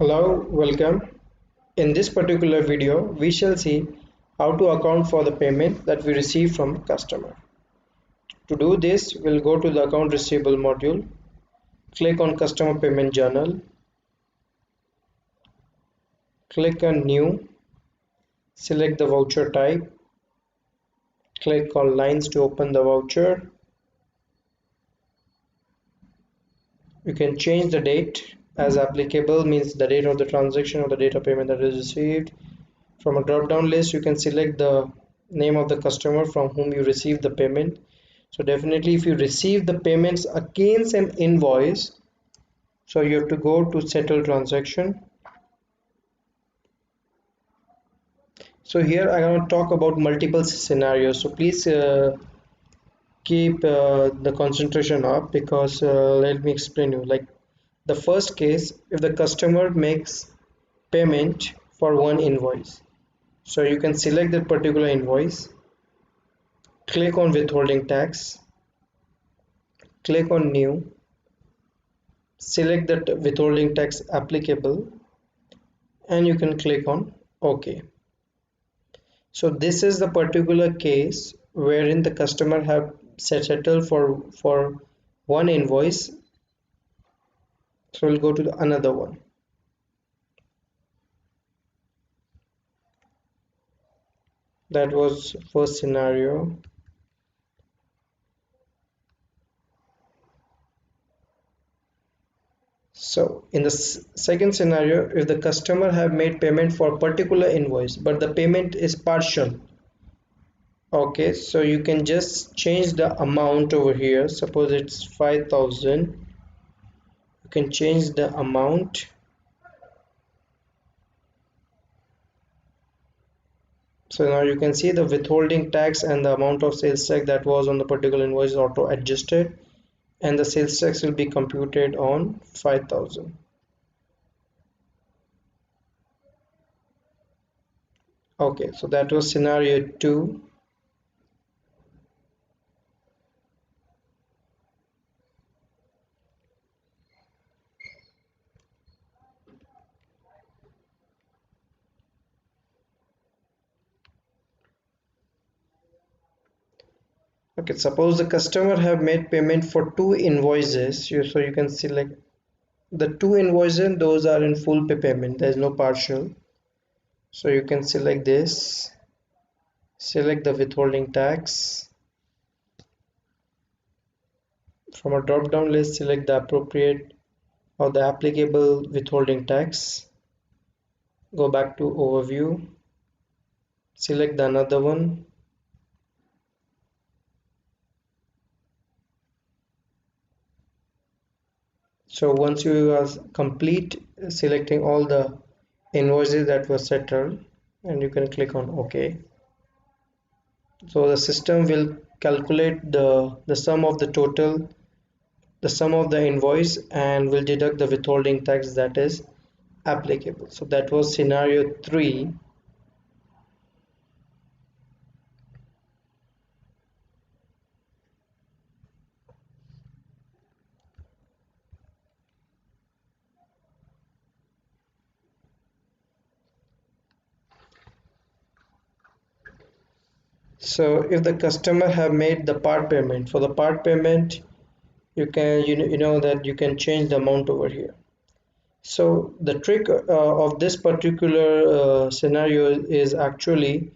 Hello, welcome. In this particular video, we shall see how to account for the payment that we receive from the customer. To do this, we'll go to the account receivable module, click on customer payment journal, click on new, select the voucher type, click on lines to open the voucher. You can change the date as applicable, means the date of the transaction or the date of payment that is received. From a drop down list, you can select the name of the customer from whom you receive the payment. So definitely if you receive the payments against an invoice, so you have to go to settle transaction. So here I want to talk about multiple scenarios, so please keep the concentration up, because let me explain you. Like the first case, if the customer makes payment for one invoice, so you can select that particular invoice, click on withholding tax, click on new, select that withholding tax applicable, and you can click on OK. So this is the particular case wherein the customer have settled for one invoice. So we'll go to another one. That was first scenario. So in the second scenario, if the customer have made payment for a particular invoice but the payment is partial, okay, so you can just change the amount over here. Suppose it's 5,000, you can change the amount. So now you can see the withholding tax and the amount of sales tax that was on the particular invoice is auto adjusted, and the sales tax will be computed on 5,000. Okay, so that was scenario 2. Okay, suppose the customer have made payment for two invoices. So you can select the two invoices, those are in full payment, there is no partial. So you can select this, select the withholding tax. From a drop down list, select the appropriate or the applicable withholding tax. Go back to overview, select the another one. So once you are complete selecting all the invoices that were settled, and you can click on OK. So the system will calculate the sum of the sum of the invoice, and will deduct the withholding tax that is applicable. So that was scenario 3. So if the customer have made the part payment, for the part payment you can you know that you can change the amount over here. So the trick of this particular scenario is actually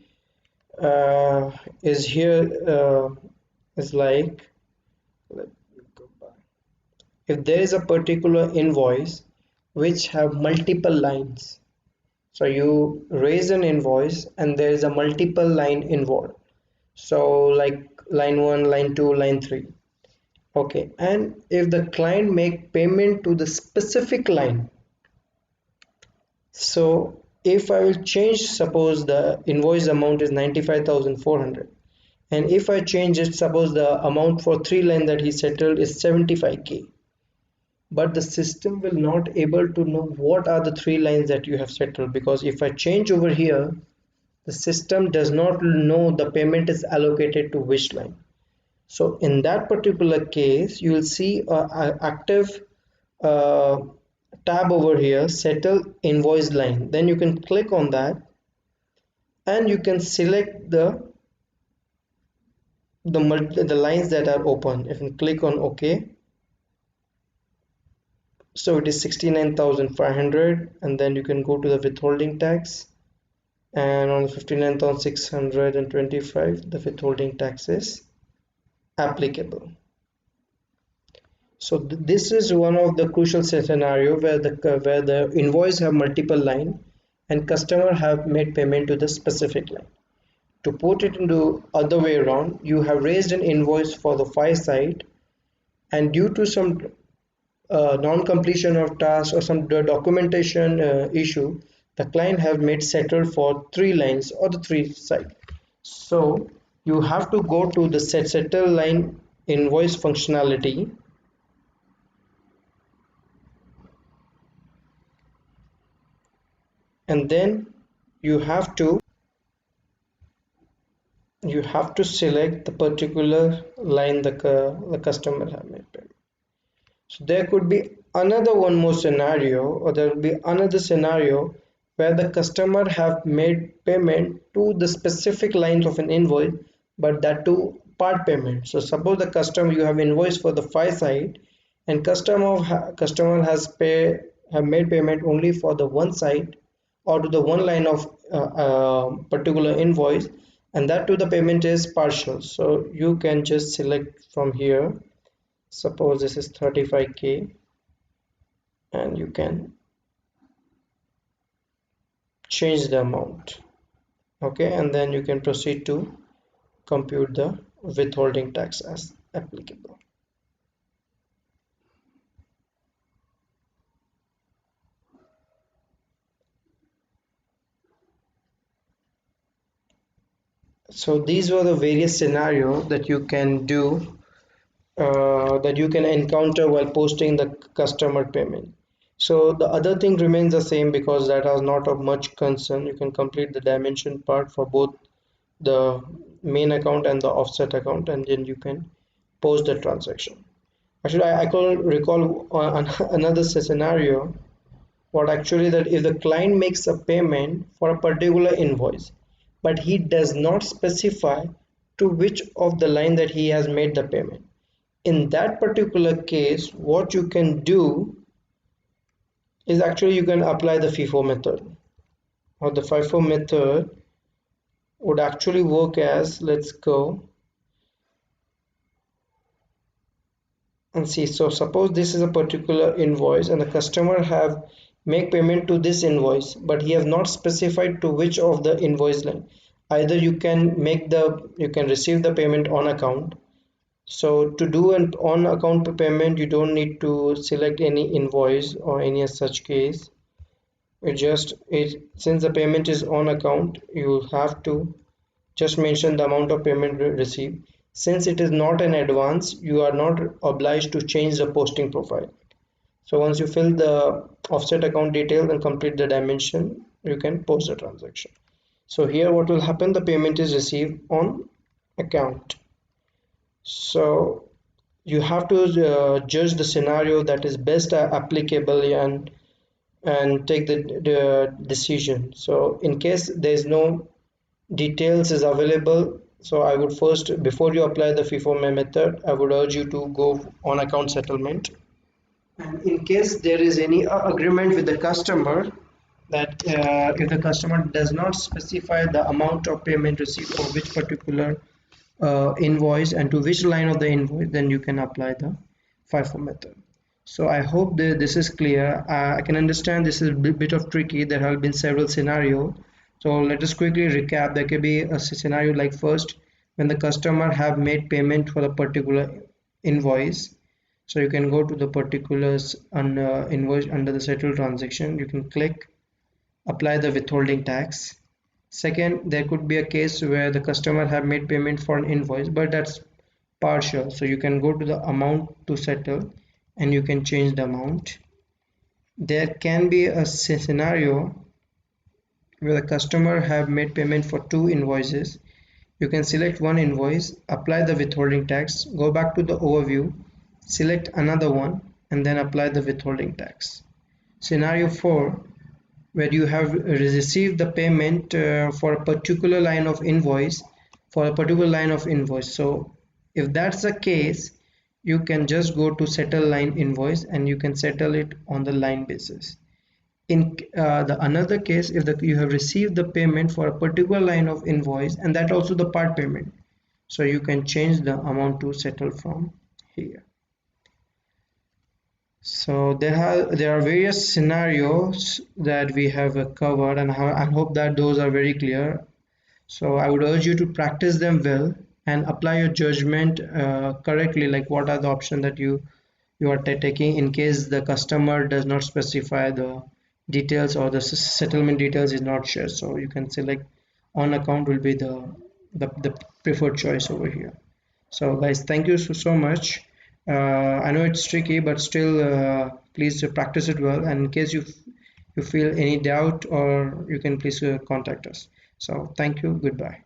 is here is like, let me go back. If there is a particular invoice which have multiple lines, so you raise an invoice and there is a multiple line involved, so like line 1, line 2, line 3. Okay, and if the client make payment to the specific line, so if I will change, suppose the invoice amount is 95,400, and if I change it, suppose the amount for 3 line that he settled is 75k, but the system will not able to know what are the 3 lines that you have settled, because if I change over here, the system does not know the payment is allocated to which line. So in that particular case, you will see a active uh, tab over here, settle invoice line. Then you can click on that and you can select the lines that are open. If you click on OK, so it is 69,500, and then you can go to the withholding tax, and on 59,625 the withholding tax is applicable. So this is one of the crucial scenario where the invoice have multiple line and customer have made payment to the specific line. To put it into other way around, you have raised an invoice for the 5 site, and due to some non-completion of task or some documentation issue, the client have made settled for 3 lines or the 3 site. So you have to go to the settle line invoice functionality, and then you have to select the particular line the customer have made payment. So there could be another one more scenario, or there will be another scenario where the customer have made payment to the specific lines of an invoice, but that too part payment. So suppose the customer, you have invoice for the 5 site, and customer has have made payment only for the 1 site or to the one line of particular invoice, and that too the payment is partial. So you can just select from here, suppose this is 35K, and you can change the amount. Okay, and then you can proceed to compute the withholding tax as applicable. So these were the various scenarios that you can do, that you can encounter while posting the customer payment. So the other thing remains the same because that is not of much concern. You can complete the dimension part for both the main account and the offset account, and then you can post the transaction. Actually, I can recall another scenario. What actually, that if the client makes a payment for a particular invoice, but he does not specify to which of the line that he has made the payment. In that particular case, what you can do is actually you can apply the FIFO method, or the FIFO method would actually work as, let's go and see. So suppose this is a particular invoice and the customer have make payment to this invoice, but he has not specified to which of the invoice line. Either you can receive the payment on account. So to do an on account payment, you don't need to select any invoice or any such case. Since the payment is on account, you have to just mention the amount of payment received. Since it is not an advance, you are not obliged to change the posting profile. So once you fill the offset account details and complete the dimension, you can post the transaction. So here what will happen, the payment is received on account. So you have to judge the scenario that is best applicable, and take the decision. So in case there is no details is available, so I would first, before you apply the FIFO method, I would urge you to go on account settlement. And in case there is any agreement with the customer, that if the customer does not specify the amount of payment received for which particular invoice and to which line of the invoice, then you can apply the FIFO method. So I hope that this is clear. I can understand this is a bit of tricky. There have been several scenarios. So let us quickly recap. There could be a scenario like, first, when the customer have made payment for a particular invoice. So you can go to the particulars on invoice under the settled transaction. You can click apply the withholding tax. Second, there could be a case where the customer have made payment for an invoice, but that's partial. So you can go to the amount to settle and you can change the amount. There can be a scenario where the customer have made payment for 2 invoices. You can select one invoice, apply the withholding tax, go back to the overview, select another one, and then apply the withholding tax. Scenario 4, where you have received the payment for a particular line of invoice, so if that's the case, you can just go to settle line invoice and you can settle it on the line basis. In the another case, if you have received the payment for a particular line of invoice and that also the part payment, so you can change the amount to settle from here. So there are various scenarios that we have covered, and I hope that those are very clear. So I would urge you to practice them well and apply your judgment correctly, like what are the options that you are taking in case the customer does not specify the details or the settlement details is not shared. So you can select on account will be the preferred choice over here. So guys, thank you so much. I know it's tricky, but still please practice it well, and in case you feel any doubt, or you can please contact us. So thank you, goodbye.